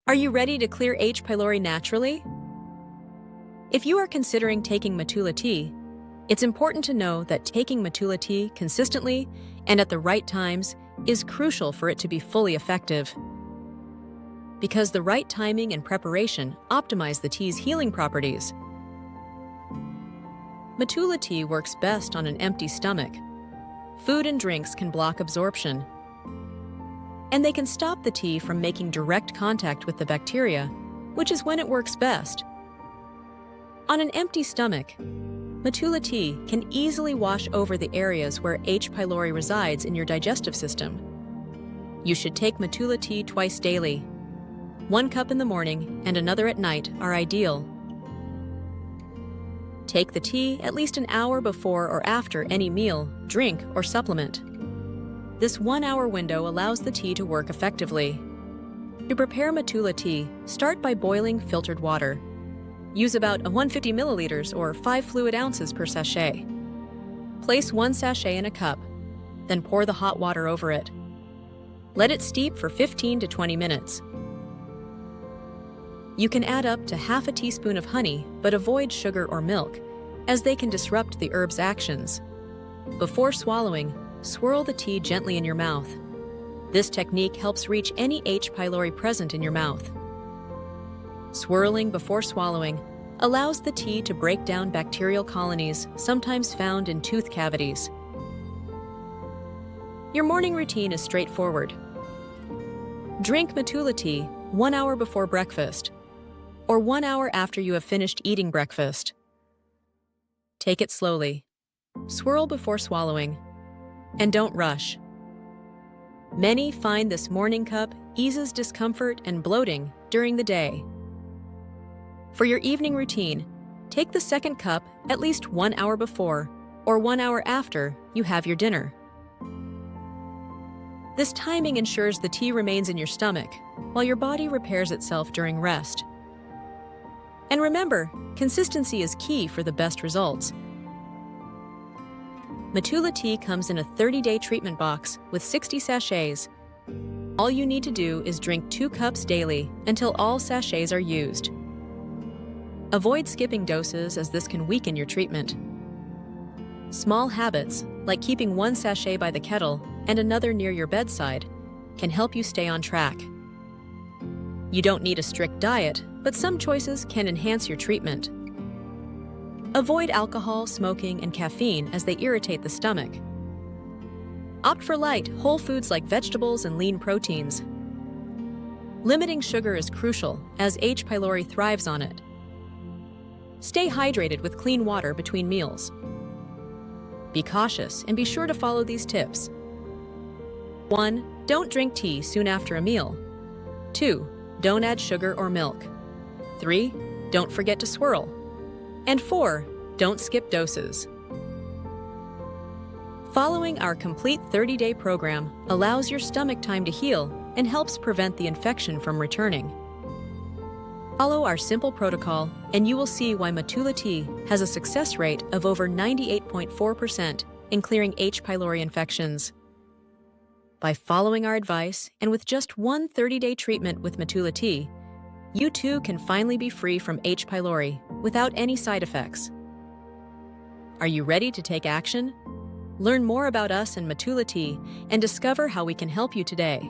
Are you ready to clear H. pylori naturally? If you are considering taking Matula Tea, it's important to know that taking Matula Tea consistently and at the right times is crucial for it to be fully effective. Because the right timing and preparation optimize the tea's healing properties. Matula Tea works best on an empty stomach. Food and drinks can block absorption, and they can stop the tea from making direct contact with the bacteria, which is when it works best. On an empty stomach, Matula Tea can easily wash over the areas where H. pylori resides in your digestive system. You should take Matula Tea twice daily. 1 cup in the morning and another at night are ideal. Take the tea at least an hour before or after any meal, drink, or supplement. This 1-hour window allows the tea to work effectively. To prepare Matula Tea, start by boiling filtered water. Use about 150 milliliters or 5 fluid ounces per sachet. Place 1 sachet in a cup, then pour the hot water over it. Let it steep for 15 to 20 minutes. You can add up to half a teaspoon of honey, but avoid sugar or milk, as they can disrupt the herb's actions. Before swallowing, swirl the tea gently in your mouth. This technique helps reach any H. pylori present in your mouth. Swirling before swallowing allows the tea to break down bacterial colonies sometimes found in tooth cavities. Your morning routine is straightforward. Drink Matula Tea 1 hour before breakfast, or 1 hour after you have finished eating breakfast. Take it slowly. Swirl before swallowing, and don't rush. Many find this morning cup eases discomfort and bloating during the day. For your evening routine, take the second cup at least 1 hour before or 1 hour after you have your dinner. This timing ensures the tea remains in your stomach while your body repairs itself during rest. And remember, consistency is key for the best results. Matula Tea comes in a 30-day treatment box with 60 sachets. All you need to do is drink 2 cups daily until all sachets are used. Avoid skipping doses, as this can weaken your treatment. Small habits, like keeping 1 sachet by the kettle and another near your bedside, can help you stay on track. You don't need a strict diet, but some choices can enhance your treatment. Avoid alcohol, smoking, and caffeine as they irritate the stomach. Opt for light, whole foods like vegetables and lean proteins. Limiting sugar is crucial, as H. pylori thrives on it. Stay hydrated with clean water between meals. Be cautious and be sure to follow these tips. 1. Don't drink tea soon after a meal. 2. Don't add sugar or milk. 3. Don't forget to swirl. And 4. Don't skip doses. Following our complete 30-day program allows your stomach time to heal and helps prevent the infection from returning. Follow our simple protocol, and you will see why Matula Tea has a success rate of over 98.4% in clearing H. pylori infections. By following our advice and with just 1 30-day treatment with Matula Tea, you too can finally be free from H. pylori without any side effects. Are you ready to take action? Learn more about us and Matula Tea and discover how we can help you today.